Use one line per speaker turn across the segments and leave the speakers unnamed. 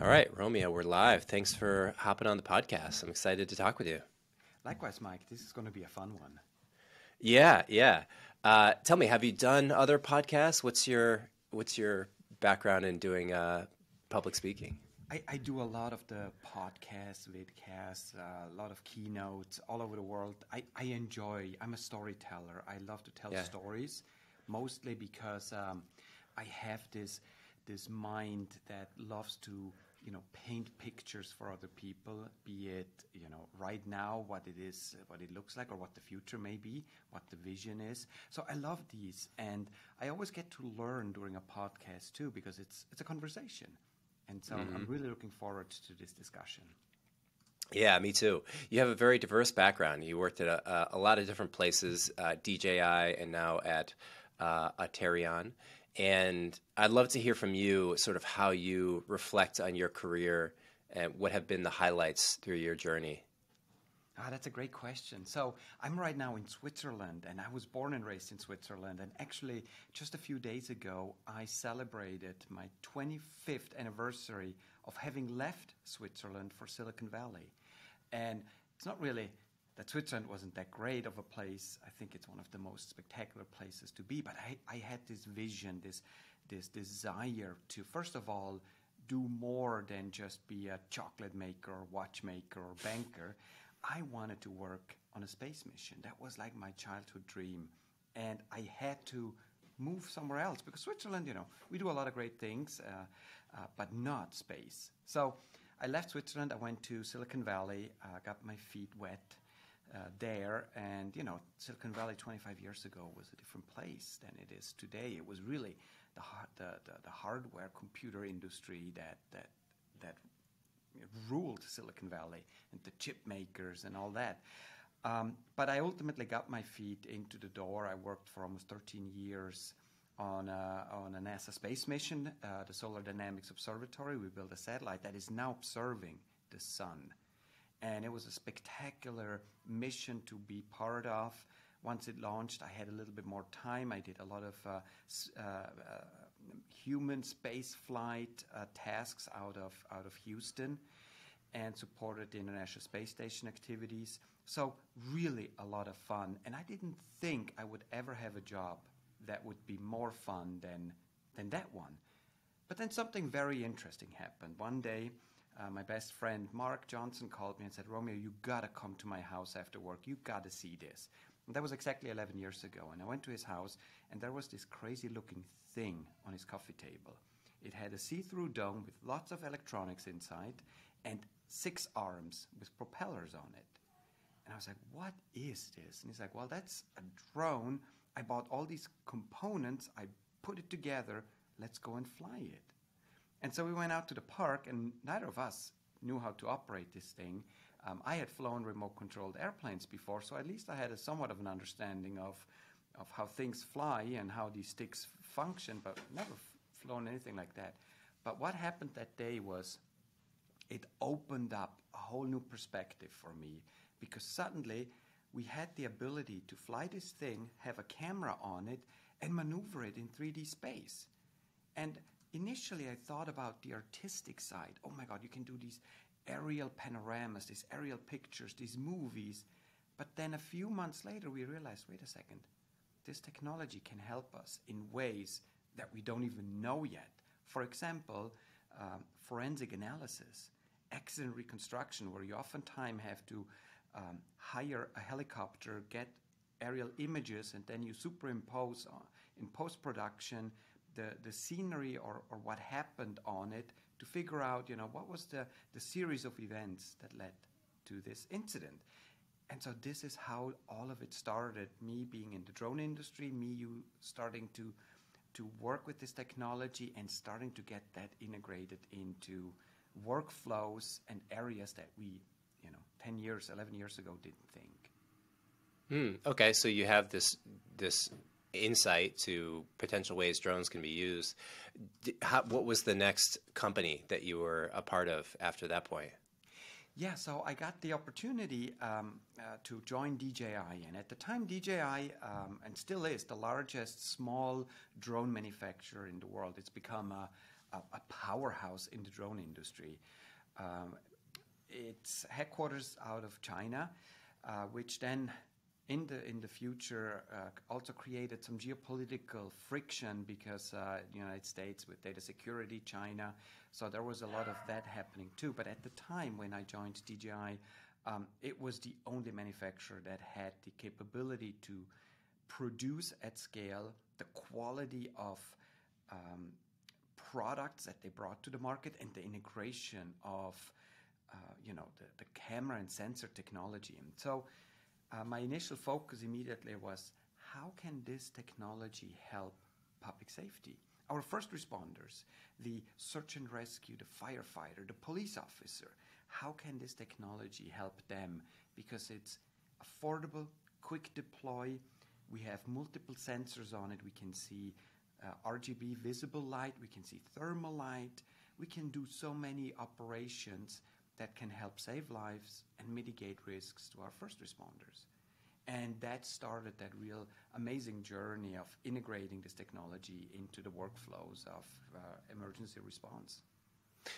All right, Romeo, we're live. Thanks for hopping on the podcast. I'm excited to talk with you.
Likewise, Mike, this is going to be a fun one.
Yeah. Tell me, have you done other podcasts? What's your background in doing public speaking?
I do a lot of the podcasts, vidcasts, a lot of keynotes all over the world. I'm a storyteller. I love to tell
Yeah.
stories, mostly because I have this mind that loves to, paint pictures for other people, be it, right now, what it is, what it looks like, or what the future may be, what the vision is. So I love these, and I always get to learn during a podcast too, because it's a conversation. And so I'm
hmm
really looking forward to this discussion.
Yeah, me too. You have a very diverse background. You worked at a lot of different places, DJI, and now at Auterion. And I'd love to hear from you sort of how you reflect on your career and what have been the highlights through your journey.
That's a great question. So I'm right now in Switzerland, and I was born and raised in Switzerland. And actually, just a few days ago, I celebrated my 25th anniversary of having left Switzerland for Silicon Valley. And it's not really that Switzerland wasn't that great of a place. I think it's one of the most spectacular places to be. But I had this vision, this desire to, first of all, do more than just be a chocolate maker or watchmaker or banker. I wanted to work on a space mission. That was like my childhood dream. And I had to move somewhere else because Switzerland, we do a lot of great things, but not space. So I left Switzerland. I went to Silicon Valley, got my feet wet there. And, Silicon Valley 25 years ago was a different place than it is today. It was really the hardware computer industry that ruled Silicon Valley and the chip makers and all that. But I ultimately got my feet into the door. I worked for almost 13 years on a NASA space mission, the Solar Dynamics Observatory. We built a satellite that is now observing the sun. And it was a spectacular mission to be part of. Once it launched, I had a little bit more time. I did a lot of human space flight tasks out of Houston and supported the International Space Station activities. So really a lot of fun. And I didn't think I would ever have a job that would be more fun than that one. But then something very interesting happened. One day, my best friend Mark Johnson called me and said, "Romeo, you gotta come to my house after work. You gotta see this." And that was exactly 11 years ago. And I went to his house, and there was this crazy-looking thing on his coffee table. It had a see-through dome with lots of electronics inside and 6 arms with propellers on it. And I was like, "What is this?" And he's like, "Well, that's a drone. I bought all these components. I put it together. Let's go and fly it." And so we went out to the park, and neither of us knew how to operate this thing. I had flown remote-controlled airplanes before, so at least I had somewhat of an understanding of how things fly and how these sticks function, but never flown anything like that. But what happened that day was it opened up a whole new perspective for me because suddenly we had the ability to fly this thing, have a camera on it, and maneuver it in 3D space. And initially I thought about the artistic side. Oh my God, you can do these aerial panoramas, these aerial pictures, these movies. But then a few months later we realized, wait a second, this technology can help us in ways that we don't even know yet. For example, forensic analysis, accident reconstruction, where you oftentimes have to hire a helicopter, get aerial images, and then you superimpose in post-production the scenery or what happened on it to figure out, what was the series of events that led to this incident. And so this is how all of it started, me being in the drone industry, you starting to work with this technology and starting to get that integrated into workflows and areas that we, 10 years, 11 years ago didn't think.
Okay, so you have this insight to potential ways drones can be used. What was the next company that you were a part of after that point?
Yeah, so I got the opportunity to join DJI, and at the time DJI, and still is, the largest small drone manufacturer in the world. It's become a a powerhouse in the drone industry. It's headquarters out of China, which then in the future also created some geopolitical friction because the United States with data security, China, so there was a lot of that happening too. But at the time when I joined DJI, it was the only manufacturer that had the capability to produce at scale the quality of products that they brought to the market and the integration of the camera and sensor technology. And so my initial focus immediately was, how can this technology help public safety? Our first responders, the search and rescue, the firefighter, the police officer, how can this technology help them? Because it's affordable, quick deploy. We have multiple sensors on it. We can see RGB visible light. We can see thermal light. We can do so many operations that can help save lives and mitigate risks to our first responders. And that started that real amazing journey of integrating this technology into the workflows of emergency response.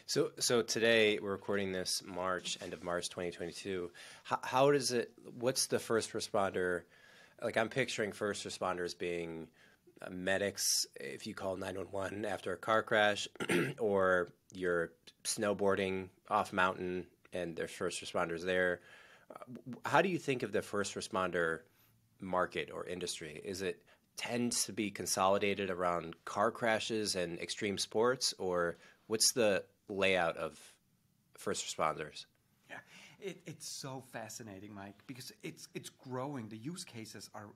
So today we're recording this end of March 2022. How does it, what's the first responder, like I'm picturing first responders being medics, if you call 911 after a car crash, or you're snowboarding off mountain and there's first responders there. How do you think of the first responder market or industry? Is it tends to be consolidated around car crashes and extreme sports, or what's the layout of first responders?
Yeah, it's so fascinating, Mike, because it's growing. The use cases are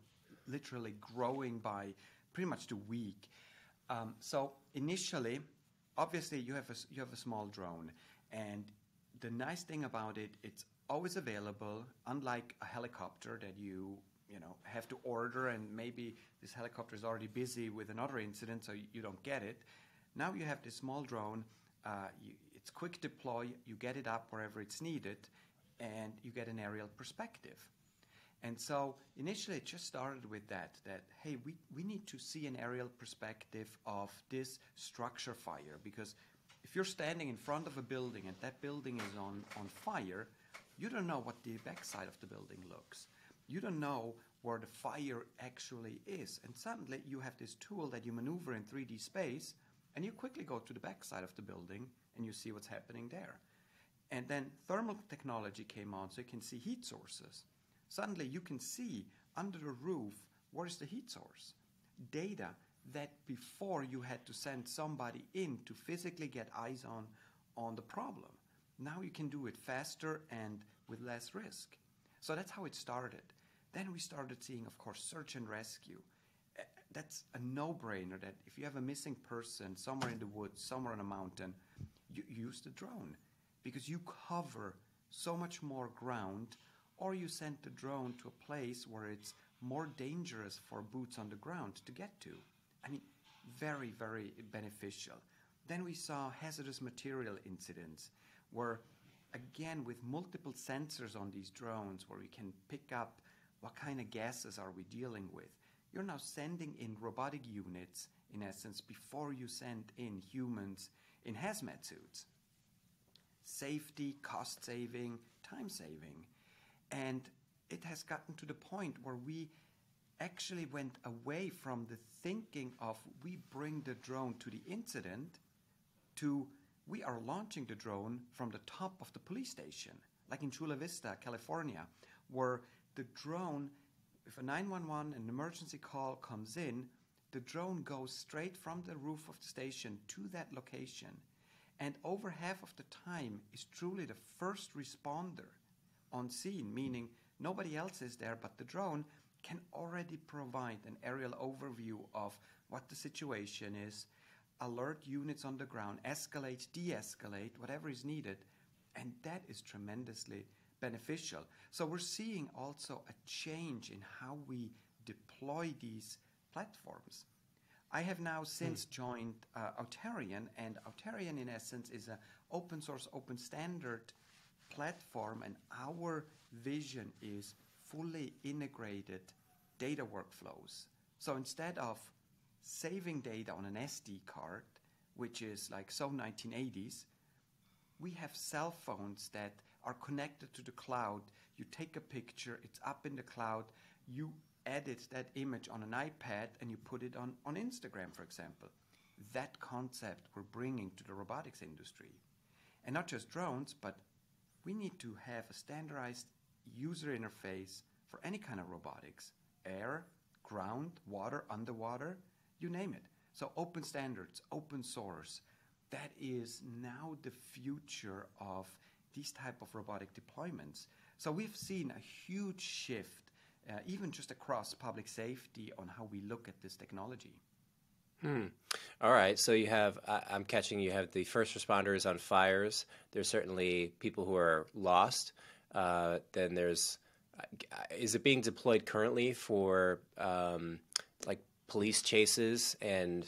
literally growing by pretty much the week. So initially, obviously, you have a small drone, and the nice thing about it, it's always available. Unlike a helicopter that you have to order, and maybe this helicopter is already busy with another incident, so you don't get it. Now you have this small drone. It's quick deploy. You get it up wherever it's needed, and you get an aerial perspective. And so initially it just started with that hey, we need to see an aerial perspective of this structure fire, because if you're standing in front of a building and that building is on fire, you don't know what the backside of the building looks. You don't know where the fire actually is. And suddenly you have this tool that you maneuver in 3D space, and you quickly go to the backside of the building and you see what's happening there. And then thermal technology came on, so you can see heat sources. Suddenly you can see under the roof, where is the heat source? Data that before you had to send somebody in to physically get eyes on the problem. Now you can do it faster and with less risk. So that's how it started. Then we started seeing, of course, search and rescue. That's a no-brainer that if you have a missing person somewhere in the woods, somewhere on a mountain, you use the drone because you cover so much more ground, or you send the drone to a place where it's more dangerous for boots on the ground to get to. I mean, very, very beneficial. Then we saw hazardous material incidents where, again, with multiple sensors on these drones where we can pick up what kind of gases are we dealing with. You're now sending in robotic units, in essence, before you send in humans in hazmat suits. Safety, cost saving, time saving. And it has gotten to the point where we actually went away from the thinking of we bring the drone to the incident to we are launching the drone from the top of the police station, like in Chula Vista, California, where the drone, if a 911, an emergency call comes in, the drone goes straight from the roof of the station to that location. And over half of the time is truly the first responder on scene, meaning nobody else is there, but the drone can already provide an aerial overview of what the situation is, alert units on the ground, escalate, de-escalate, whatever is needed, and that is tremendously beneficial. So we're seeing also a change in how we deploy these platforms. I have now since joined Auterion, and Auterion in essence is an open source, open standard platform, and our vision is fully integrated data workflows. So instead of saving data on an SD card, which is like so 1980s. We have cell phones that are connected to the cloud. You take a picture, it's up in the cloud, you edit that image on an iPad and you put it on Instagram, for example. That concept we're bringing to the robotics industry. And not just drones, but we need to have a standardized user interface for any kind of robotics. Air, ground, water, underwater, you name it. So open standards, open source. That is now the future of these type of robotic deployments. So we've seen a huge shift, even just across public safety, on how we look at this technology.
All right, so you have, I'm catching, you have the first responders on fires. There's certainly people who are lost. Then there's, is it being deployed currently for like police chases and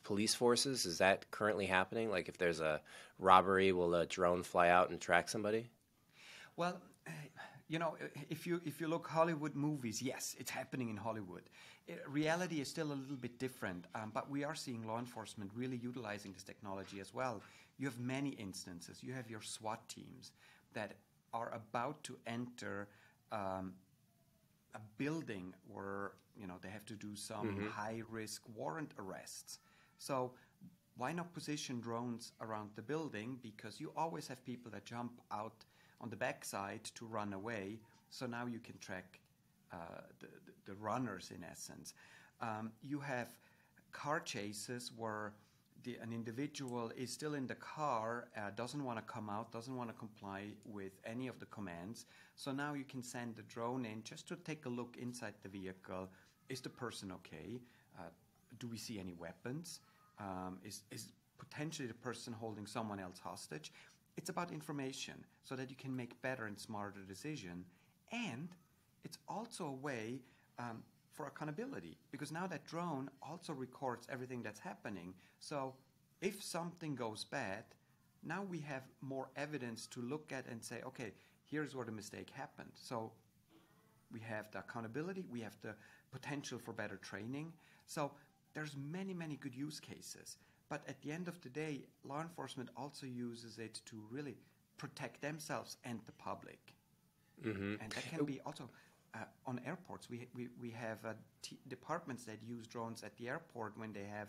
police forces? Is that currently happening? Like if there's a robbery, will a drone fly out and track somebody?
Well, you know, if you look Hollywood movies, yes, it's happening in Hollywood. Reality is still a little bit different, but we are seeing law enforcement really utilizing this technology as well. You have many instances. You have your SWAT teams that are about to enter a building where, you know, they have to do some high-risk warrant arrests. So why not position drones around the building? Because you always have people that jump out on the backside to run away. So now you can track the runners, in essence. You have car chases where an individual is still in the car, doesn't want to come out, doesn't want to comply with any of the commands. So now you can send the drone in just to take a look inside the vehicle. Is the person okay? Do we see any weapons? Is potentially the person holding someone else hostage? It's about information so that you can make better and smarter decisions. And it's also a way for accountability, because now that drone also records everything that's happening. So if something goes bad, now we have more evidence to look at and say, okay, here's where the mistake happened. So we have the accountability, we have the potential for better training. So there's many, many good use cases. But at the end of the day, law enforcement also uses it to really protect themselves and the public. And that can be also on airports. We have departments that use drones at the airport when they have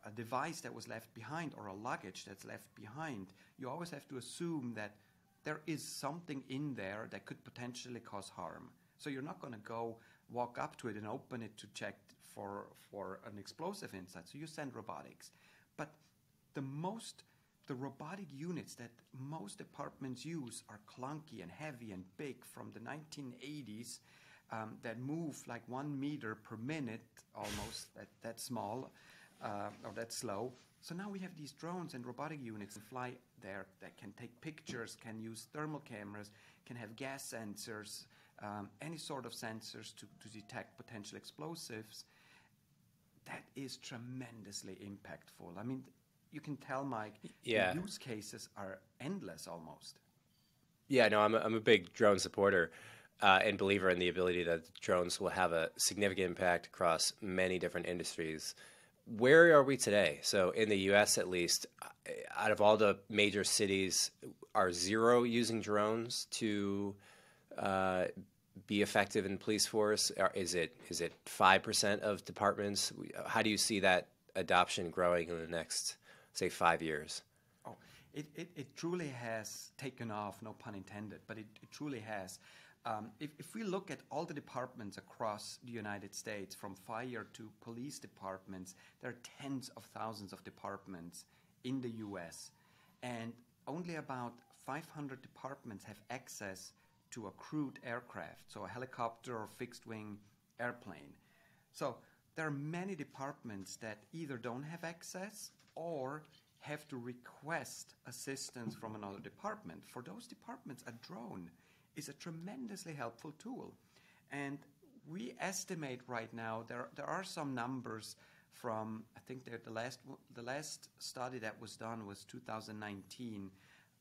a device that was left behind or a luggage that's left behind. You always have to assume that there is something in there that could potentially cause harm. So you're not going to go walk up to it and open it to check for an explosive inside. So you send robotics. But the robotic units that most departments use are clunky and heavy and big from the 1980s that move like 1 meter per minute, almost that small or that slow. So now we have these drones and robotic units that fly there that can take pictures, can use thermal cameras, can have gas sensors, any sort of sensors to detect potential explosives. That is tremendously impactful. I mean, you can tell, Mike, the use cases are endless almost.
Yeah, no, I'm a big drone supporter and believer in the ability that drones will have a significant impact across many different industries. Where are we today? So in the U.S., at least, out of all the major cities, are zero using drones to be effective in police force? Or is it 5% of departments? How do you see that adoption growing in the next, say, 5 years?
Oh, it truly has taken off, no pun intended, but it truly has. If we look at all the departments across the United States, from fire to police departments, there are tens of thousands of departments in the U.S., and only about 500 departments have access to a crewed aircraft, so a helicopter or fixed-wing airplane. So there are many departments that either don't have access or have to request assistance from another department. For those departments, a drone is a tremendously helpful tool. And we estimate right now, there are some numbers from, I think the last study that was done was 2019,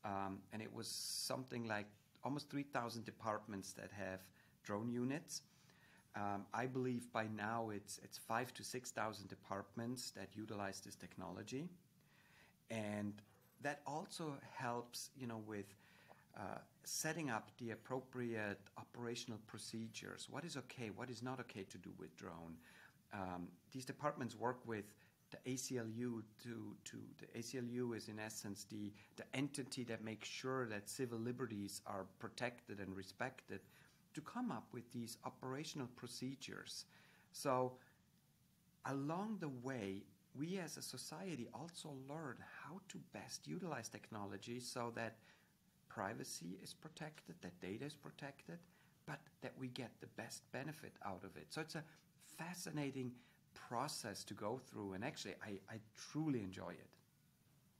and it was something like almost 3,000 departments that have drone units. I believe by now it's 5,000 to 6,000 departments that utilize this technology, and that also helps, with setting up the appropriate operational procedures. What is okay? What is not okay to do with drone? These departments work with the ACLU. The ACLU is in essence the entity that makes sure that civil liberties are protected and respected, to come up with these operational procedures. So along the way, we as a society also learn how to best utilize technology so that privacy is protected, that data is protected, but that we get the best benefit out of it. So it's a fascinating process to go through, and actually I truly enjoy it.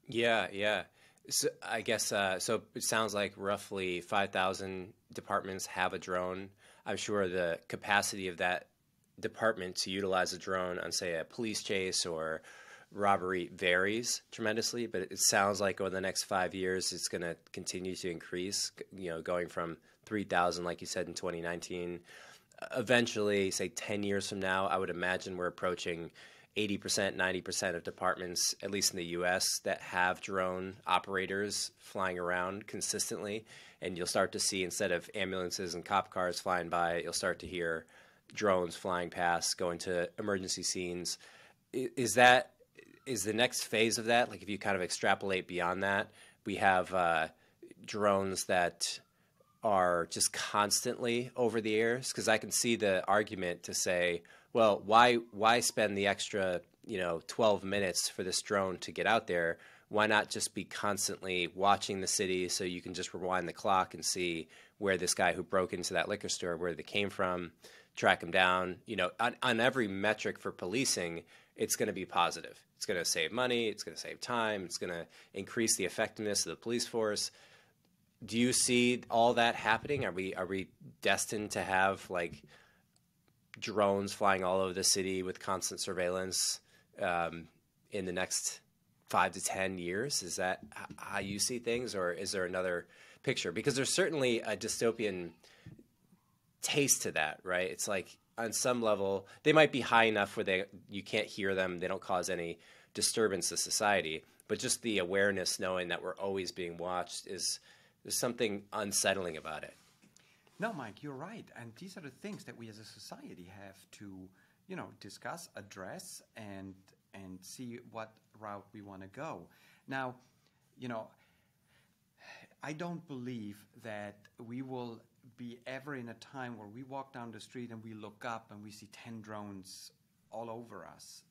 Yeah. So I guess so. It sounds like roughly 5,000 departments have a drone. I'm sure the capacity of that department to utilize a drone on, say, a police chase or robbery varies tremendously. But it sounds like over the next 5 years, it's going to continue to increase. Going from 3,000, like you said, in 2019. Eventually, say 10 years from now, I would imagine we're approaching 80%, 90% of departments, at least in the U.S., that have drone operators flying around consistently. And you'll start to see, instead of ambulances and cop cars flying by, you'll start to hear drones flying past, going to emergency scenes. Is the next phase of that, like if you kind of extrapolate beyond that, we have drones that are just constantly over the airs? Because I can see the argument to say, well, why spend the extra 12 minutes for this drone to get out there? Why not just be constantly watching the city, so you can just rewind the clock and see where this guy who broke into that liquor store, where they came from, track him down? On every metric for policing, it's going to be positive. It's going to save money. It's going to save time. It's going to increase the effectiveness of the police force. Do you see all that happening? Are we destined to have like drones flying all over the city with constant surveillance in the next 5 to 10 years? Is that how you see things, or is there another picture? Because there's certainly a dystopian taste to that, right? It's like on some level they might be high enough where you can't hear them, they don't cause any disturbance to society, but just the awareness, knowing that we're always being watched, there's something unsettling about it.
No, Mike, you're right. And these are the things that we as a society have to, discuss, address, and see what route we want to go. Now, I don't believe that we will be ever in a time where we walk down the street and we look up and we see 10 drones all over us.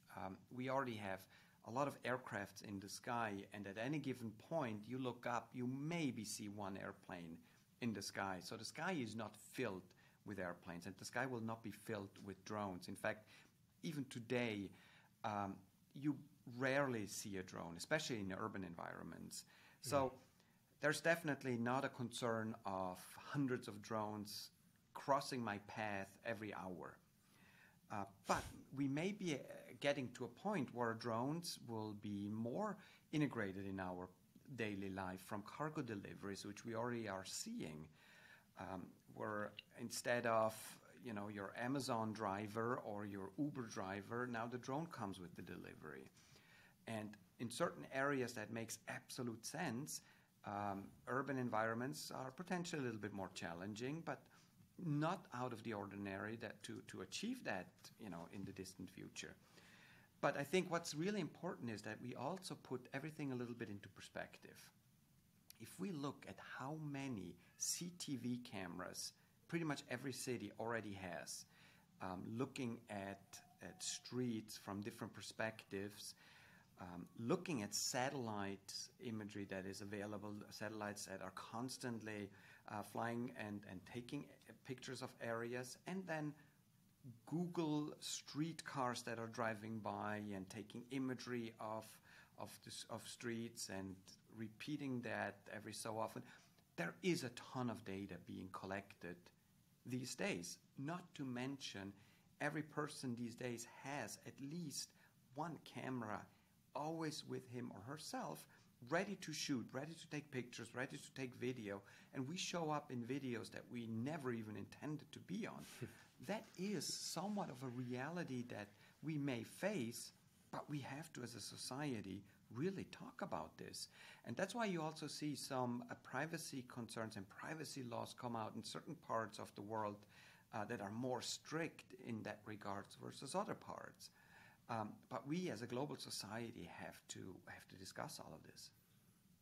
We already have a lot of aircrafts in the sky, and at any given point, you look up, you maybe see one airplane in the sky. So the sky is not filled with airplanes, and the sky will not be filled with drones. In fact, even today, you rarely see a drone, especially in urban environments. So there's definitely not a concern of hundreds of drones crossing my path every hour. But we may be getting to a point where drones will be more integrated in our daily life, from cargo deliveries, which we already are seeing, where instead of your Amazon driver or your Uber driver, now the drone comes with the delivery. And in certain areas that makes absolute sense. Urban environments are potentially a little bit more challenging, but not out of the ordinary to achieve that in the distant future. But I think what's really important is that we also put everything a little bit into perspective. If we look at how many CTV cameras pretty much every city already has, looking at streets from different perspectives, looking at satellite imagery that is available, satellites that are constantly flying and taking pictures of areas, and then Google street cars that are driving by and taking imagery of streets and repeating that every so often. There is a ton of data being collected these days. Not to mention, every person these days has at least one camera always with him or herself, ready to shoot, ready to take pictures, ready to take video, and we show up in videos that we never even intended to be on. that is somewhat of a reality that we may face, but we have to, as a society, really talk about this. And that's why you also see some privacy concerns and privacy laws come out in certain parts of the world that are more strict in that regards versus other parts. But we, as a global society, have to discuss all of this.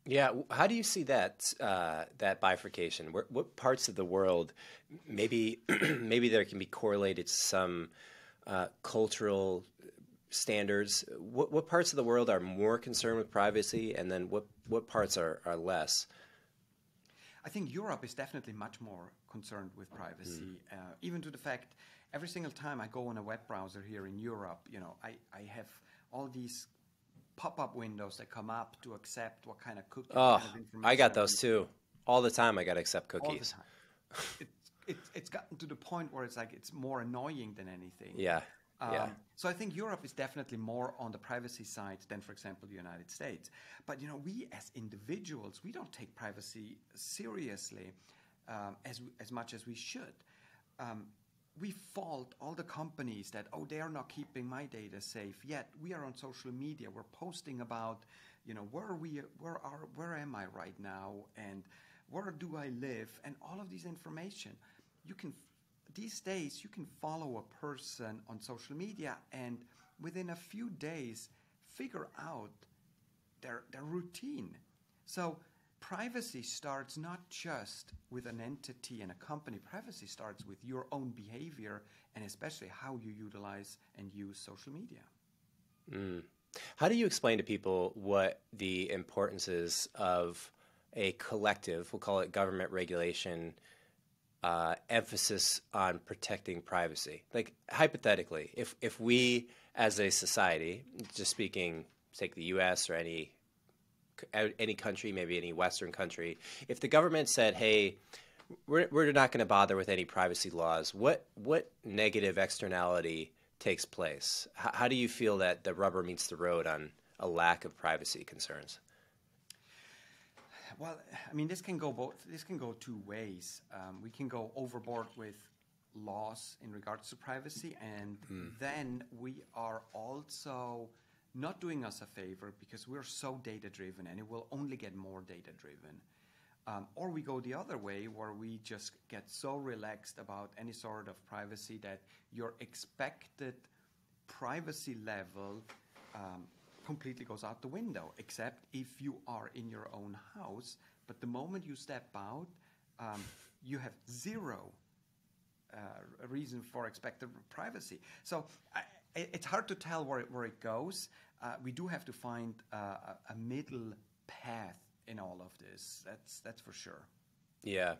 Yeah, how do you see that that bifurcation? What parts of the world, maybe maybe there can be correlated to some cultural standards? What parts of the world are more concerned with privacy, and then what parts are less?
I think Europe is definitely much more concerned with privacy, even to the fact every single time I go on a web browser here in Europe, I have all these pop-up windows that come up to accept what kind of cookie
Oh,
kind of information.
I got those too. All the time I got to accept
All the
cookies.
time. It's gotten to the point where it's like it's more annoying than anything.
Yeah. Yeah.
So I think Europe is definitely more on the privacy side than, for example, the United States. But we as individuals, we don't take privacy seriously as much as we should. We fault all the companies that, they are not keeping my data safe. Yet we are on social media. We're posting about, where am I right now, and where do I live, and all of these information. These days you can follow a person on social media and within a few days figure out their routine. So privacy starts not just with an entity and a company. Privacy starts with your own behavior and especially how you utilize and use social media.
How do you explain to people what the importance is of a collective, we'll call it government regulation, emphasis on protecting privacy? Like hypothetically, if we as a society, just speaking, take the U.S. or any country, maybe any Western country, if the government said, hey, we're not going to bother with any privacy laws, what negative externality takes place? How do you feel that the rubber meets the road on a lack of privacy concerns?
Well, I mean, this can go two ways. We can go overboard with laws in regards to privacy, and then we are also not doing us a favor because we're so data-driven, and it will only get more data-driven. Or we go the other way, where we just get so relaxed about any sort of privacy that your expected privacy level completely goes out the window, except if you are in your own house. But the moment you step out, you have zero reason for expected privacy. So it's hard to tell where it goes. We do have to find a middle path in all of this. That's for sure.
Yeah.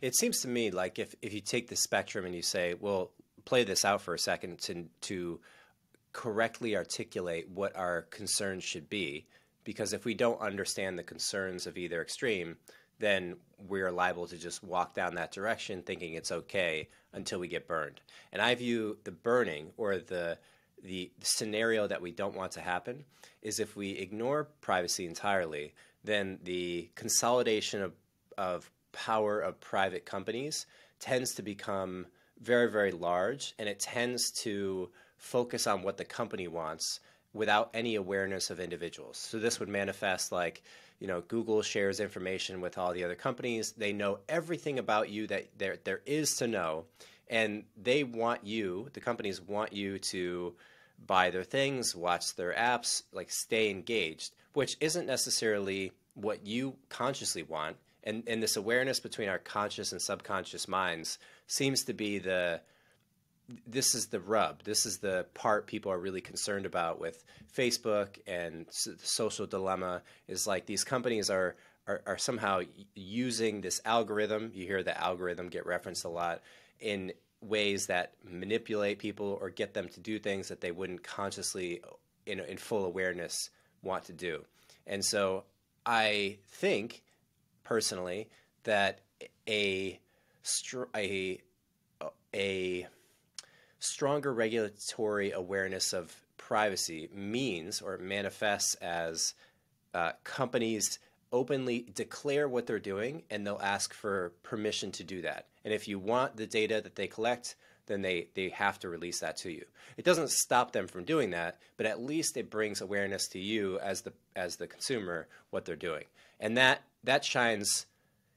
It seems to me like if you take the spectrum and you say, well, play this out for a second to correctly articulate what our concerns should be, because if we don't understand the concerns of either extreme, then we're liable to just walk down that direction thinking it's okay until we get burned. And I view the burning, or the scenario that we don't want to happen, is if we ignore privacy entirely, then the consolidation of power of private companies tends to become very, very large, and it tends to focus on what the company wants without any awareness of individuals. So this would manifest like, Google shares information with all the other companies. They know everything about you that there is to know, and they want you, the companies want you to buy their things, watch their apps, like stay engaged, which isn't necessarily what you consciously want. And this awareness between our conscious and subconscious minds seems to be this is the rub. This is the part people are really concerned about with Facebook and the social dilemma, is like these companies are somehow using this algorithm. You hear the algorithm get referenced a lot, in ways that manipulate people or get them to do things that they wouldn't consciously, in full awareness, want to do. And so I think personally that a stronger regulatory awareness of privacy means, or manifests as, companies openly declare what they're doing, and they'll ask for permission to do that. And if you want the data that they collect, then they have to release that to you. It doesn't stop them from doing that, but at least it brings awareness to you as the consumer what they're doing. And that shines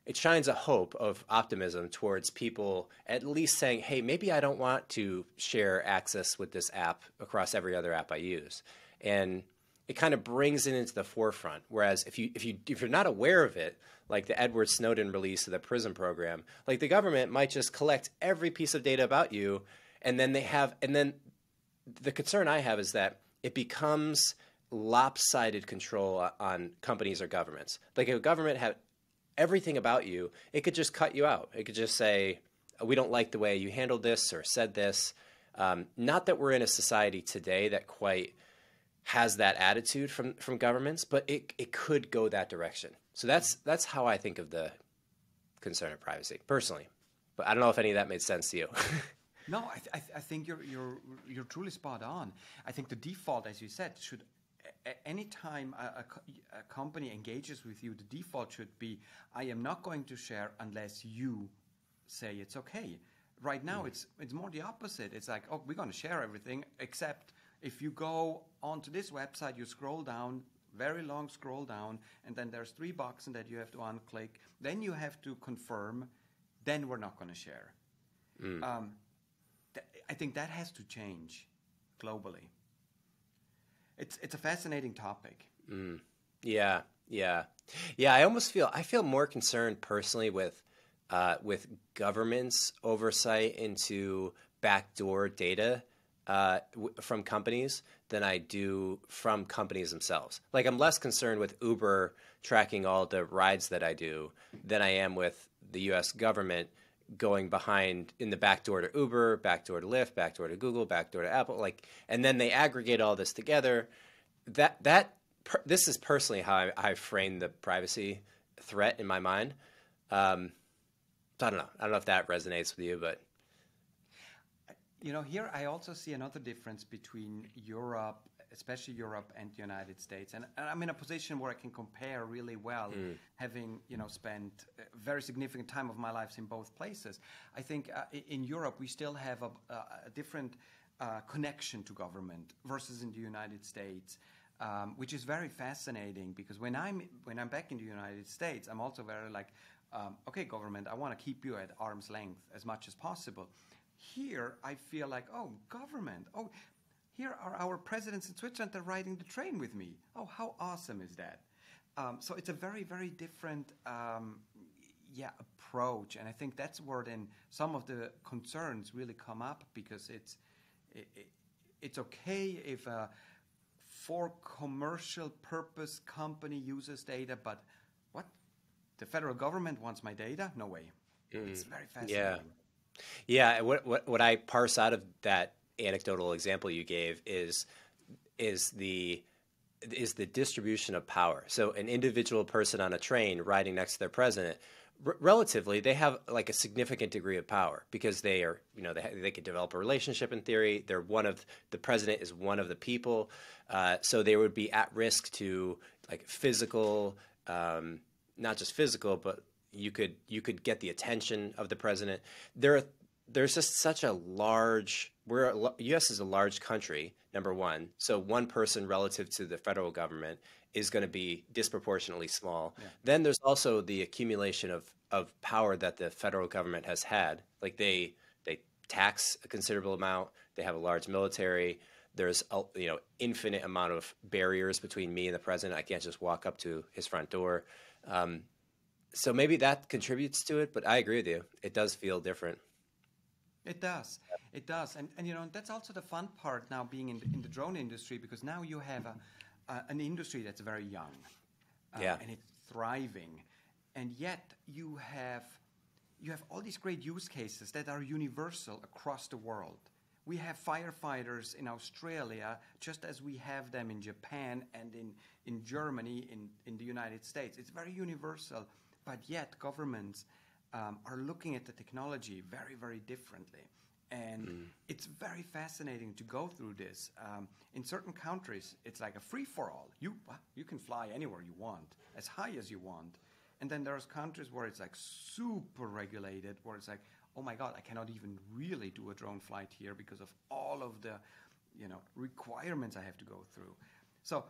a hope of optimism towards people at least saying, hey, maybe I don't want to share access with this app across every other app I use. And it kind of brings it into the forefront. Whereas if you're not aware of it, like the Edward Snowden release of the PRISM program, like the government might just collect every piece of data about you, and then the concern I have is that it becomes lopsided control on companies or governments. Like if a government had everything about you, it could just cut you out. It could just say, we don't like the way you handled this or said this. Not that we're in a society today that quite has that attitude from governments, but it could go that direction. So that's how I think of the concern of privacy personally. But I don't know if any of that made sense to you.
No, I think you're truly spot on. I think the default, as you said, should anytime a company engages with you, the default should be, I am not going to share unless you say it's okay. Right now, it's more the opposite. It's like, oh, we're going to share everything, except if you go onto this website, you scroll down, very long scroll down, and then there's 3 boxes that you have to unclick. Then you have to confirm. Then we're not going to share. I think that has to change globally. It's a fascinating topic.
Yeah. I feel more concerned personally with government's oversight into backdoor data from companies than I do from companies themselves. Like I'm less concerned with Uber tracking all the rides that I do than I am with the U.S. government going behind in the backdoor to Uber, backdoor to Lyft, backdoor to Google, backdoor to Apple, and then they aggregate all this together. This is personally how I frame the privacy threat in my mind. I don't know if that resonates with you, but
here I also see another difference between Europe, especially Europe, and the United States. And I'm in a position where I can compare really well, having spent a very significant time of my life in both places. I think in Europe we still have a different connection to government versus in the United States, which is very fascinating because when I'm back in the United States, I'm also very like, okay, government, I want to keep you at arm's length as much as possible. Here, I feel like, oh, government, oh, here are our presidents in Switzerland, they're riding the train with me. Oh, how awesome is that? So it's a very, very different approach. And I think that's where then some of the concerns really come up because it's okay if a for commercial purpose company uses data, but what? The federal government wants my data? No way. It's very fascinating.
Yeah. What I parse out of that anecdotal example you gave is the distribution of power. So an individual person on a train riding next to their president, relatively, they have like a significant degree of power because they are, they could develop a relationship in theory. The president is one of the people, so they would be at risk to like physical, not just physical, but you could get the attention of the president. There's just such a large. U.S. is a large country, number one. So one person relative to the federal government is going to be disproportionately small. Yeah. Then there's also the accumulation of power that the federal government has had. Like they tax a considerable amount. They have a large military. There's infinite amount of barriers between me and the president. I can't just walk up to his front door. So maybe that contributes to it, but I agree with you. It does feel different.
It does. It does. And that's also the fun part now being in the drone industry, because now you have an industry that's very young. And it's thriving. And yet you have all these great use cases that are universal across the world. We have firefighters in Australia just as we have them in Japan and in Germany, in the United States. It's very universal. But yet governments are looking at the technology very, very differently. And it's very fascinating to go through this. In certain countries, it's like a free-for-all. You can fly anywhere you want, as high as you want. And then there's countries where it's like super regulated, where it's like, oh my God, I cannot even really do a drone flight here because of all of the, requirements I have to go through. So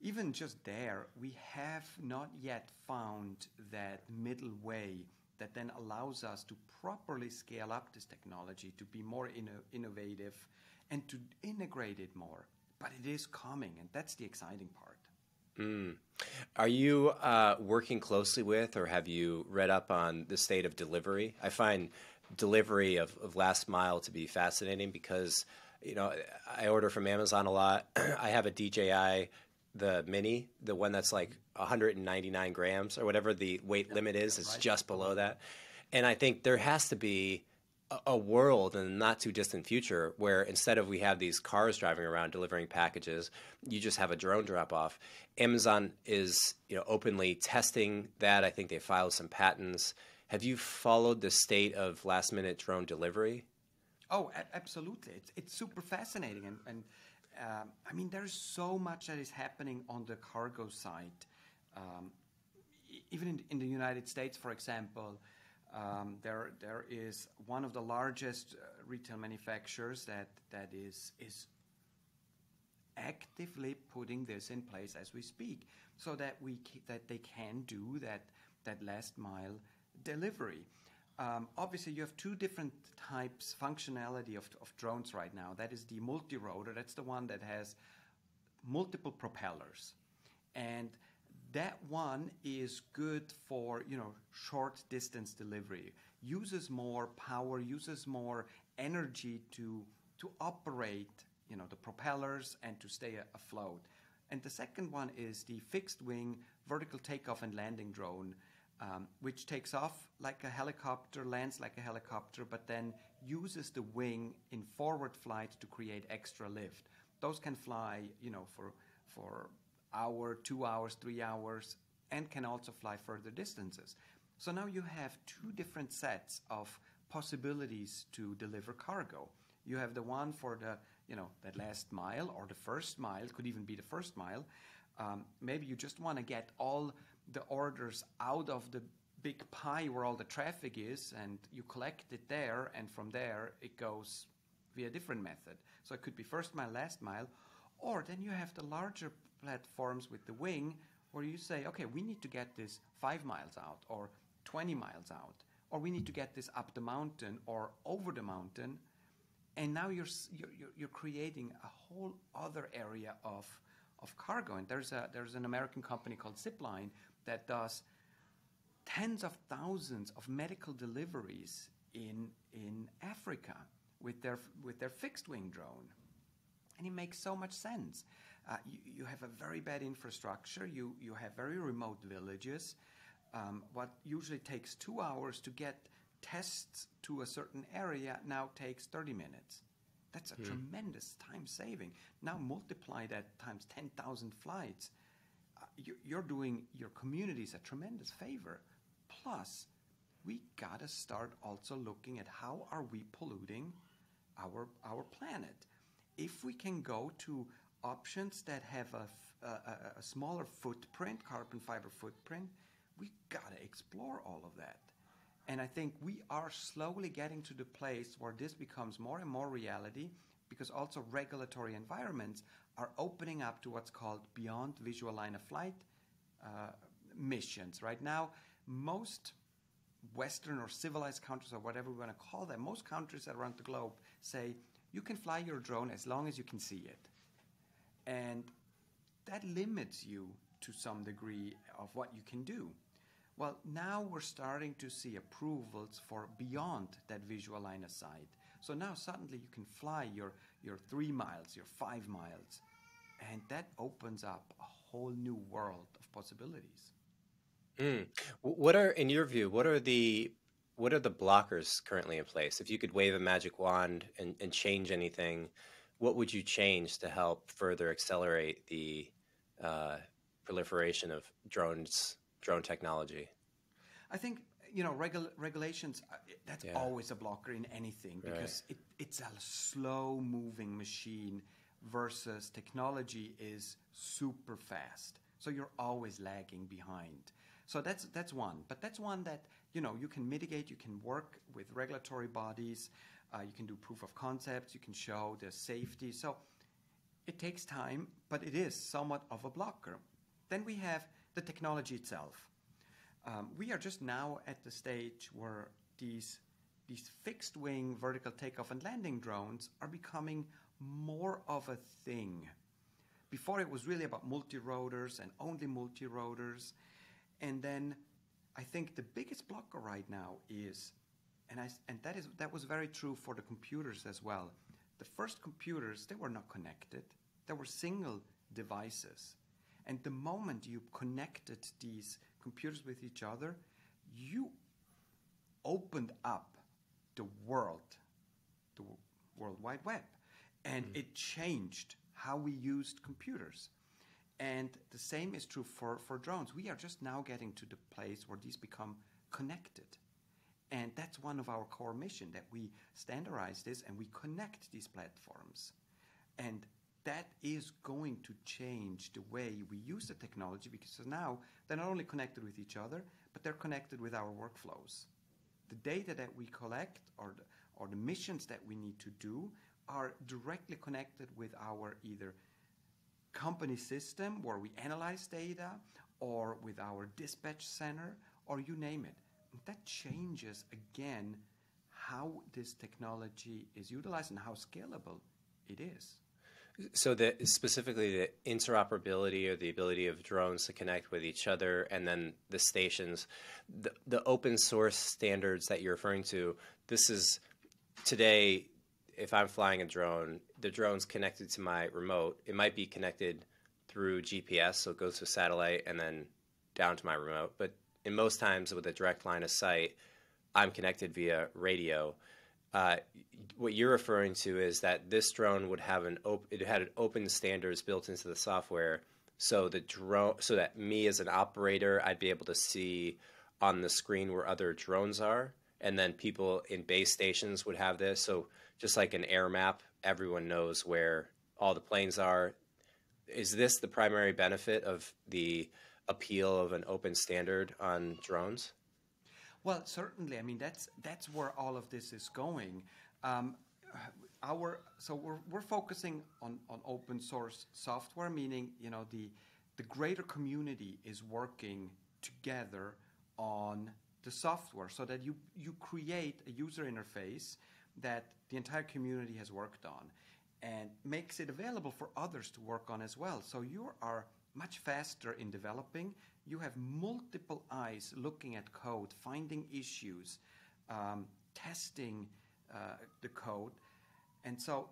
even just there, we have not yet found that middle way that then allows us to properly scale up this technology, to be more innovative, and to integrate it more. But it is coming, and that's the exciting part.
Mm. Are you working closely with, or have you read up on the state of delivery? I find delivery of last mile to be fascinating because, I order from Amazon a lot. I have a DJI, the Mini, the one that's like 199 grams or whatever the weight limit is. It's just below that. And I think there has to be a world in the not too distant future where instead of we have these cars driving around delivering packages, you just have a drone drop off. Amazon is openly testing that. I think they filed some patents. Have you followed the state of last minute drone delivery?
Oh, absolutely. It's super fascinating. And I mean, there's so much that is happening on the cargo side. Even in the United States, for example, there is one of the largest retail manufacturers that is actively putting this in place as we speak, so that that they can do that last mile delivery. Obviously, you have two different types functionality of drones right now. That is the multi-rotor. That's the one that has multiple propellers, and that one is good for short distance delivery. Uses more power, uses more energy to operate the propellers and to stay afloat. And the second one is the fixed wing vertical takeoff and landing drone, which takes off like a helicopter, lands like a helicopter, but then uses the wing in forward flight to create extra lift. Those can fly for hour, 2 hours, 3 hours, and can also fly further distances. So now you have two different sets of possibilities to deliver cargo. You have the one for the, that last mile or the first mile, could even be the first mile. Maybe you just want to get all the orders out of the big pie where all the traffic is, and you collect it there, and from there it goes via a different method. So it could be first mile, last mile, or then you have the larger platforms with the wing where you say, okay, we need to get this 5 miles out or 20 miles out, or we need to get this up the mountain or over the mountain, and now you're creating a whole other area of cargo. And there's an American company called Zipline that does tens of thousands of medical deliveries in Africa with their fixed wing drone, and it makes so much sense. You have a very bad infrastructure. You have very remote villages. What usually takes 2 hours to get tests to a certain area now takes 30 minutes. That's a tremendous time saving. Now multiply that times 10,000 flights. You're doing your communities a tremendous favor. Plus, we gotta start also looking at how are we polluting our planet. If we can go to options that have a smaller footprint, carbon fiber footprint, we gotta explore all of that. And I think we are slowly getting to the place where this becomes more and more reality, because also regulatory environments are opening up to what's called beyond visual line of flight missions. Right now, most Western or civilized countries, or whatever we want to call them, most countries around the globe say you can fly your drone as long as you can see it. And that limits you to some degree of what you can do. Well, now we're starting to see approvals for beyond that visual line of sight. So now suddenly you can fly your 3 miles, your 5 miles, and that opens up a whole new world of possibilities.
What are, in your view, what are the blockers currently in place? If you could wave a magic wand and change anything, what would you change to help further accelerate the proliferation of drone technology?
I think regulations. That's always a blocker in anything, because it's a slow-moving machine versus technology is super fast. So you're always lagging behind. So that's one. But that's one that, you can mitigate, you can work with regulatory bodies, you can do proof of concepts, you can show the safety. So it takes time, but it is somewhat of a blocker. Then we have the technology itself. We are just now at the stage where these fixed-wing vertical takeoff and landing drones are becoming more of a thing. Before it was really about multi-rotors and only multi-rotors. And then I think the biggest blocker right now is, and that was very true for the computers as well. The first computers, they were not connected. They were single devices. And the moment you connected these computers with each other, you opened up the World Wide Web. And it changed how we used computers. And the same is true for drones. We are just now getting to the place where these become connected. And that's one of our core mission, that we standardize this and we connect these platforms. And that is going to change the way we use the technology, because now they're not only connected with each other, but they're connected with our workflows. The data that we collect or the missions that we need to do are directly connected with our either company system where we analyze data, or with our dispatch center, or you name it. And that changes, again, how this technology is utilized and how scalable it is.
So specifically the interoperability, or the ability of drones to connect with each other, and then the stations, the open source standards that you're referring to, this is today, if I'm flying a drone, the drone's connected to my remote. It might be connected through GPS, so it goes to satellite and then down to my remote. But in most times with a direct line of sight, I'm connected via radio. What you're referring to is that this drone would have it had an open standards built into the software, so that me as an operator, I'd be able to see on the screen where other drones are, and then people in base stations would have this. So just like an air map, everyone knows where all the planes are. Is this the primary benefit of the appeal of an open standard on drones?
Well, certainly. I mean, that's where all of this is going. So we're focusing on open source software, meaning the greater community is working together on the software, so that you create a user interface that the entire community has worked on, and makes it available for others to work on as well. So you are much faster in developing. You have multiple eyes looking at code, finding issues, testing the code. And so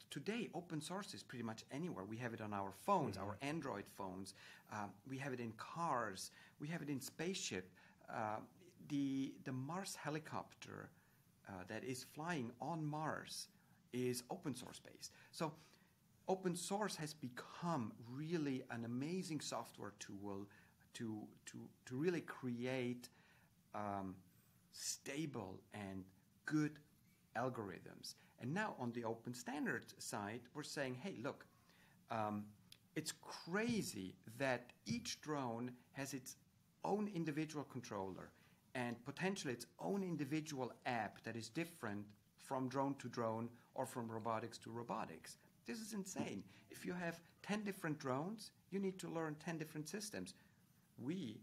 today, open source is pretty much anywhere. We have it on our phones, our Android phones. We have it in cars. We have it in spaceship. The Mars helicopter that is flying on Mars is open source based. So open source has become really an amazing software tool to really create stable and good algorithms. And now on the open standards side, we're saying, hey, look, it's crazy that each drone has its own individual controller and potentially its own individual app that is different from drone to drone or from robotics to robotics. This is insane. If you have 10 different drones, you need to learn 10 different systems. We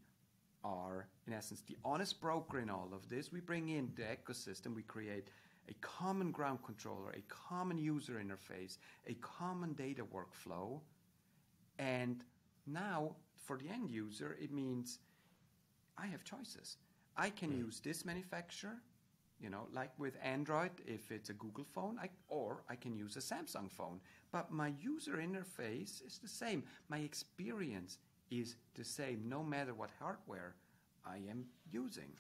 are, in essence, the honest broker in all of this. We bring in the ecosystem. We create a common ground controller, a common user interface, a common data workflow. And now, for the end user, it means I have choices. I can use this manufacturer, like with Android, if it's a Google phone, or I can use a Samsung phone. But my user interface is the same. My experience is the same, no matter what hardware I am using.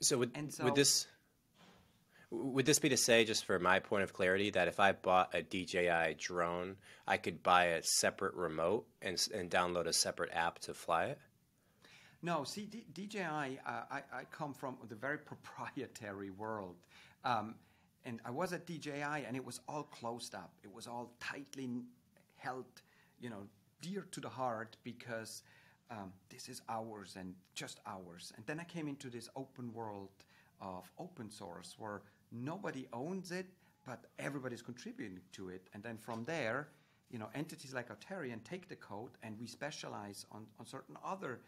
So would this be to say, just for my point of clarity, that if I bought a DJI drone, I could buy a separate remote and download a separate app to fly it?
No, see, DJI, I come from the very proprietary world. And I was at DJI, and it was all closed up. It was all tightly held, dear to the heart, because this is ours and just ours. And then I came into this open world of open source where nobody owns it, but everybody's contributing to it. And then from there, entities like Auterion take the code and we specialize on certain other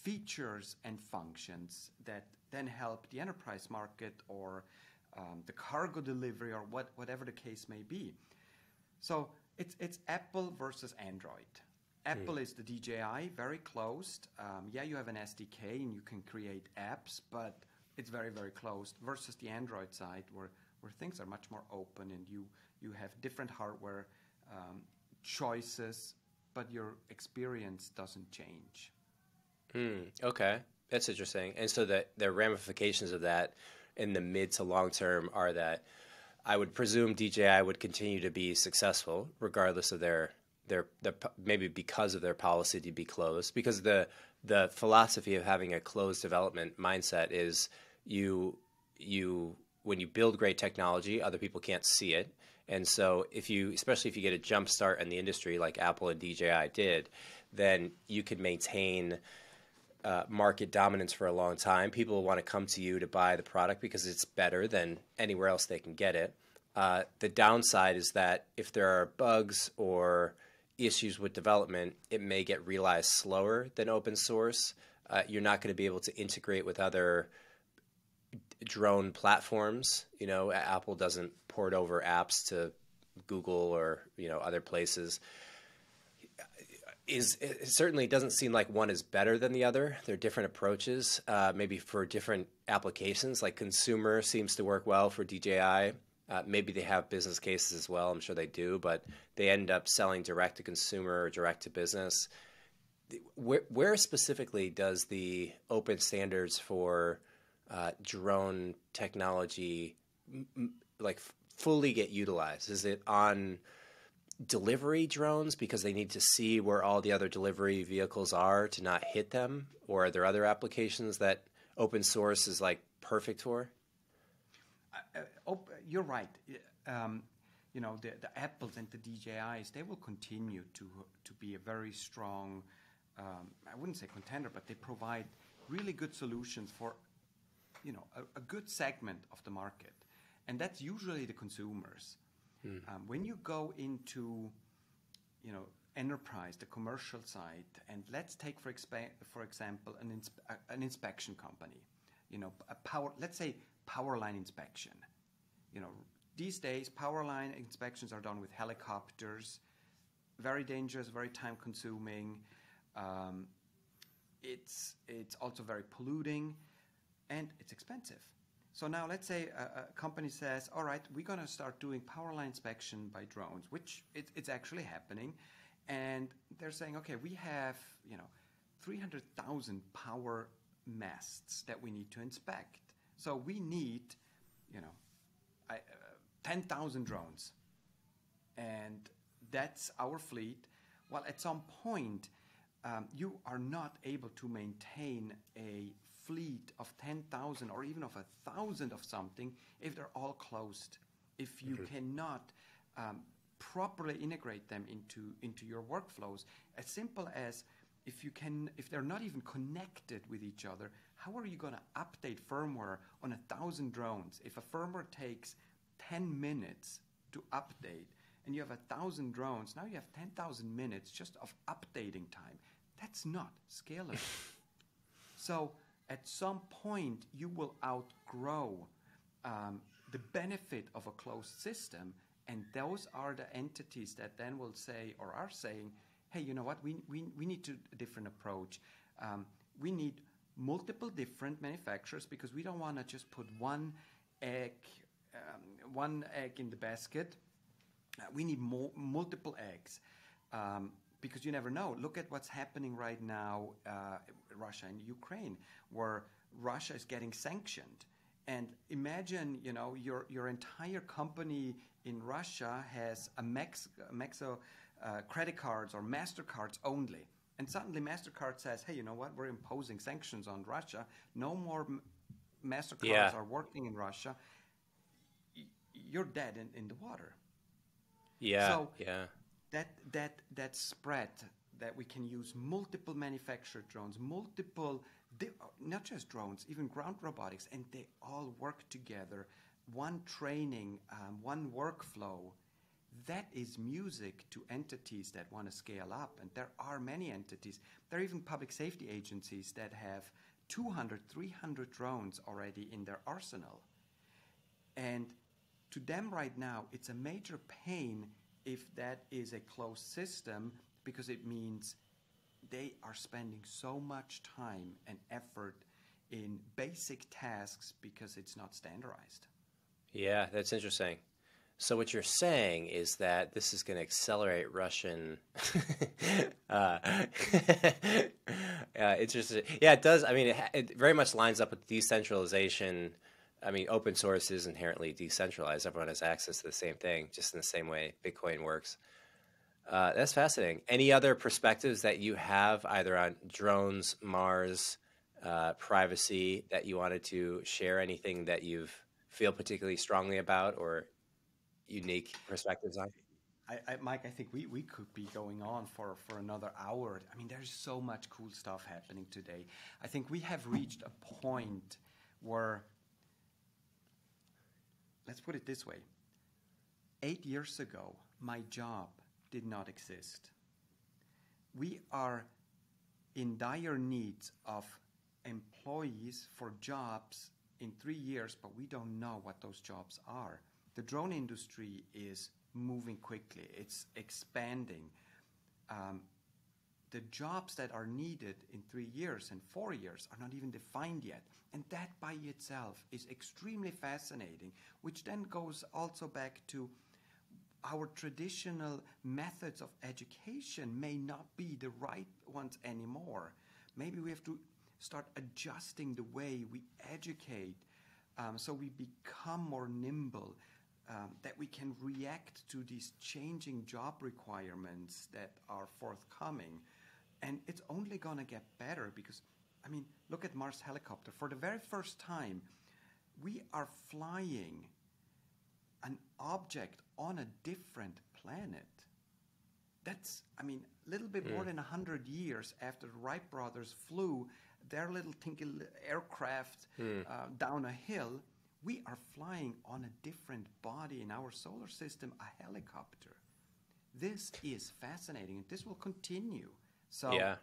features and functions that then help the enterprise market or the cargo delivery or whatever the case may be. So it's Apple versus Android. Apple is the DJI, very closed. You have an SDK and you can create apps, but it's very, very closed versus the Android side where things are much more open and you have different hardware choices, but your experience doesn't change.
Okay, that's interesting. And so the ramifications of that in the mid to long term are that I would presume DJI would continue to be successful regardless of their maybe because of their policy to be closed, because the philosophy of having a closed development mindset is you when you build great technology, other people can't see it. And so especially if you get a jump start in the industry like Apple and DJI did, then you could maintain market dominance for a long time. People will want to come to you to buy the product because it's better than anywhere else they can get it. The downside is that if there are bugs or issues with development, it may get realized slower than open source. You're not going to be able to integrate with other drone platforms. Apple doesn't port over apps to Google or other places. It certainly doesn't seem like one is better than the other. They're different approaches, maybe for different applications. Like consumer seems to work well for DJI. Maybe they have business cases as well. I'm sure they do, but they end up selling direct to consumer or direct to business. Where specifically does the open standards for drone technology fully get utilized? Is it on delivery drones because they need to see where all the other delivery vehicles are to not hit them? Or are there other applications that open source is perfect for?
You're right. The Apples and the DJIs, they will continue to be a very strong, I wouldn't say contender, but they provide really good solutions for, a good segment of the market. And that's usually the consumers. When you go into, enterprise, the commercial side, and let's take, for example, an inspection company, let's say power line inspection. These days, power line inspections are done with helicopters, very dangerous, very time-consuming. It's also very polluting, and it's expensive. So now let's say a company says, all right, we're going to start doing power line inspection by drones, which it's actually happening. And they're saying, okay, we have, 300,000 power masts that we need to inspect. So we need, 10,000 drones. And that's our fleet. Well, at some point, you are not able to maintain a fleet of 10,000 or even of 1,000 of something if they're all closed. If you cannot properly integrate them into your workflows, as simple as if they're not even connected with each other, how are you going to update firmware on 1,000 drones? If a firmware takes 10 minutes to update and you have 1,000 drones, now you have 10,000 minutes just of updating time. That's not scalable. So at some point, you will outgrow the benefit of a closed system, and those are the entities that then will say or are saying, hey, you know what, we need a different approach. We need multiple different manufacturers because we don't want to just put one egg in the basket. We need multiple eggs. Because you never know. Look at what's happening right now, Russia and Ukraine, where Russia is getting sanctioned. And imagine, your entire company in Russia has a Mexo credit cards or MasterCards only. And suddenly MasterCard says, hey, you know what? We're imposing sanctions on Russia. No more MasterCards are working in Russia. You're dead in the water.
Yeah.
So that spread that we can use multiple manufactured drones, not just drones, even ground robotics, and they all work together. One training, one workflow. That is music to entities that want to scale up. And there are many entities. There are even public safety agencies that have 200, 300 drones already in their arsenal. And to them right now, it's a major pain if that is a closed system, because it means they are spending so much time and effort in basic tasks because it's not standardized.
Yeah, that's interesting. So what you're saying is that this is going to accelerate Russian. Interesting. Yeah, it does. I mean, it very much lines up with decentralization. I mean, open source is inherently decentralized. Everyone has access to the same thing, just in the same way Bitcoin works. That's fascinating. Any other perspectives that you have, either on drones, Mars, privacy, that you wanted to share? Anything that you feel particularly strongly about, or unique perspectives on?
Mike, I think we could be going on for another hour. I mean, there's so much cool stuff happening today. I think we have reached a point where, let's put it this way. 8 years ago, my job did not exist. We are in dire need of employees for jobs in 3 years, but we don't know what those jobs are. The drone industry is moving quickly. It's expanding. The jobs that are needed in 3 years and 4 years are not even defined yet. And that by itself is extremely fascinating, which then goes also back to our traditional methods of education may not be the right ones anymore. Maybe we have to start adjusting the way we educate, so we become more nimble, that we can react to these changing job requirements that are forthcoming. And it's only going to get better because, I mean, look at Mars helicopter. For the very first time, we are flying an object on a different planet. That's, I mean, a little bit more than 100 years after the Wright brothers flew their little tinky aircraft down a hill. We are flying on a different body in our solar system, a helicopter. This is fascinating, and this will continue. So, yeah.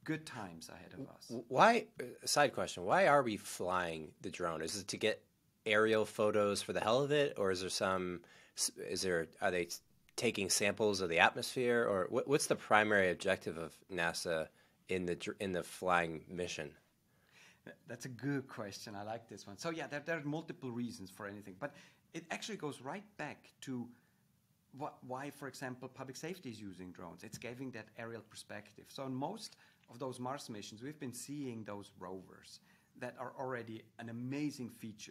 Good times ahead of us.
Why? Side question: why are we flying the drone? Is it to get aerial photos for the hell of it, or is there some? Are they taking samples of the atmosphere, or what's the primary objective of NASA in the flying mission?
That's a good question. I like this one. So yeah, there are multiple reasons for anything, but it actually goes right back to why, for example, public safety is using drones. It's giving that aerial perspective. So in most of those Mars missions, we've been seeing those rovers that are already an amazing feat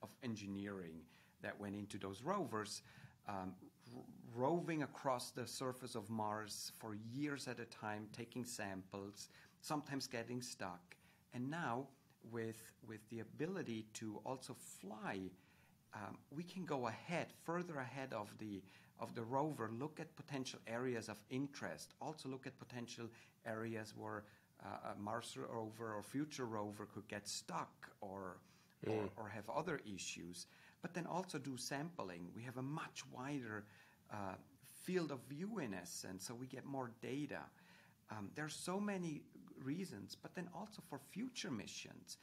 of engineering that went into those rovers, roving across the surface of Mars for years at a time, taking samples, sometimes getting stuck. And now, with the ability to also fly, we can go further ahead of the rover, look at potential areas of interest, also look at potential areas where a Mars rover or future rover could get stuck or have other issues. But then also do sampling. We have a much wider field of view in essence, so we get more data. There are so many reasons, but then also for future missions.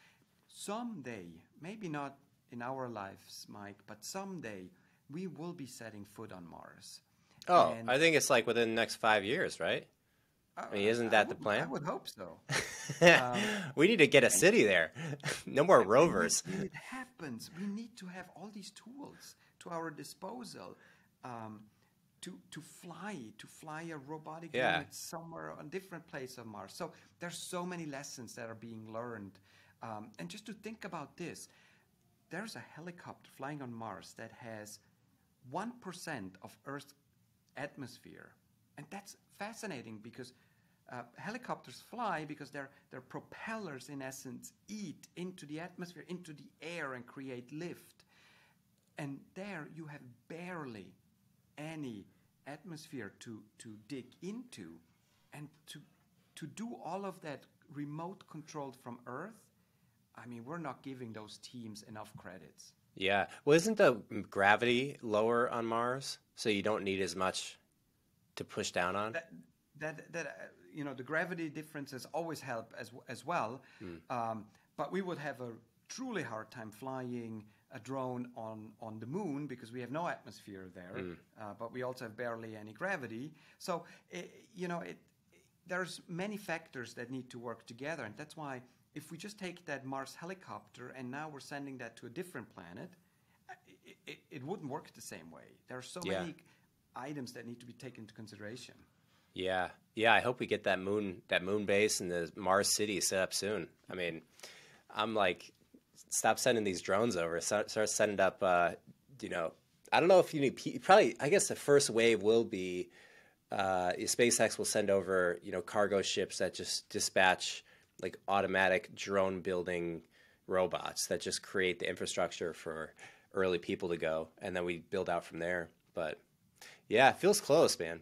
Someday, maybe not in our lives, Mike, but someday we will be setting foot on Mars.
Oh, I think it's like within the next 5 years, right? I mean, isn't that the plan?
I would hope so.
We need to get a city there. No more rovers.
When it happens, we need to have all these tools to our disposal. To fly a robotic unit somewhere on a different place of Mars. So there's so many lessons that are being learned. And just to think about this, there's a helicopter flying on Mars that has 1% of Earth's atmosphere. And that's fascinating because helicopters fly because their propellers, in essence, eat into the atmosphere, into the air, and create lift. And there you have barely any atmosphere to dig into, And to do all of that remote controlled from Earth, I mean, we're not giving those teams enough credits.
Yeah. Well, isn't the gravity lower on Mars, so you don't need as much to push down on?
The gravity differences always help as well. But we would have a truly hard time flying a drone on the moon because we have no atmosphere there, but we also have barely any gravity. So, there's many factors that need to work together, and that's why if we just take that Mars helicopter and now we're sending that to a different planet, it wouldn't work the same way. There are so many items that need to be taken into consideration.
Yeah, I hope we get that moon base and the Mars city set up soon. I mean, I'm like, stop sending these drones over. Start sending up. I don't know if you need. Probably, I guess the first wave will be. SpaceX will send over cargo ships that just dispatch like automatic drone building robots that just create the infrastructure for early people to go, and then we build out from there. But yeah, it feels close, man.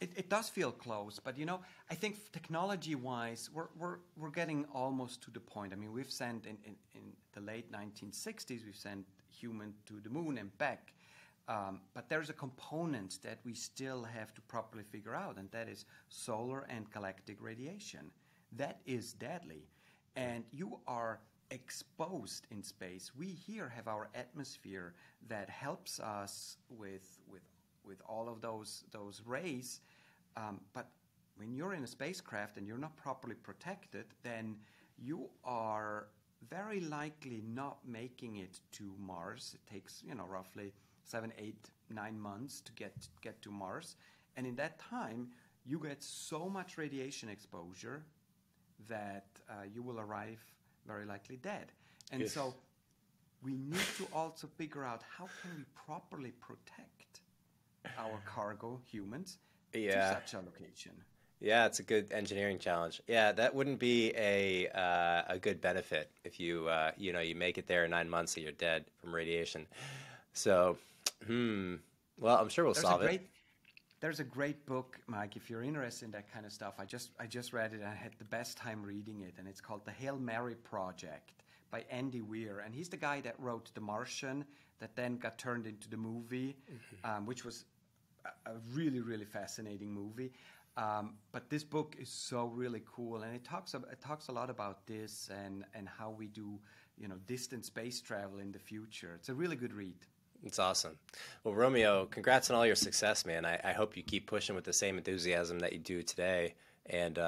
It does feel close, but I think technology-wise, we're getting almost to the point. I mean, we've sent in the late 1960s, we've sent human to the moon and back, but there's a component that we still have to properly figure out, and that is solar and galactic radiation. That is deadly, and you are exposed in space. We here have our atmosphere that helps us with all of those rays, but when you're in a spacecraft and you're not properly protected, then you are very likely not making it to Mars. It takes roughly 7, 8, 9 months to get to Mars, and in that time you get so much radiation exposure that you will arrive very likely dead. And so we need to also figure out how can we properly protect our cargo, humans, to such a location.
Yeah, it's a good engineering challenge. Yeah, that wouldn't be a good benefit if you make it there in 9 months and you're dead from radiation. So, well, I'm sure we'll solve it.
There's a great book, Mike, if you're interested in that kind of stuff. I just read it and I had the best time reading it, and it's called The Hail Mary Project by Andy Weir, and he's the guy that wrote The Martian, that then got turned into the movie, which was a really, really fascinating movie. But this book is so really cool, and it talks a lot about this and how we do distant space travel in the future. It's a really good read.
It's awesome. Well, Romeo, congrats on all your success, man. I hope you keep pushing with the same enthusiasm that you do today, and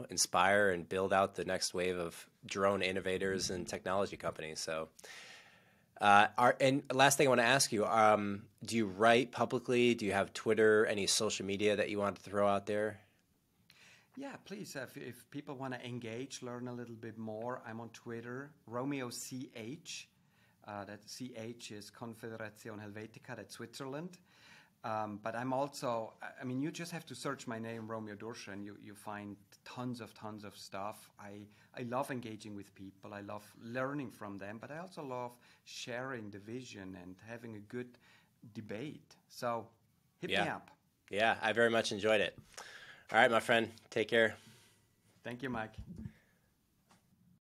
inspire and build out the next wave of drone innovators and technology companies. So, and last thing I want to ask you: do you write publicly? Do you have Twitter? Any social media that you want to throw out there?
Yeah, please. If people want to engage, learn a little bit more, I'm on Twitter, Romeo CH. That CH is Confederazione Helvetica, that's Switzerland. But I'm also, you just have to search my name, Romeo Durscher, and you find tons of stuff. I love engaging with people. I love learning from them, but I also love sharing the vision and having a good debate. So hit me up.
Yeah, I very much enjoyed it. All right, my friend, take care.
Thank you, Mike.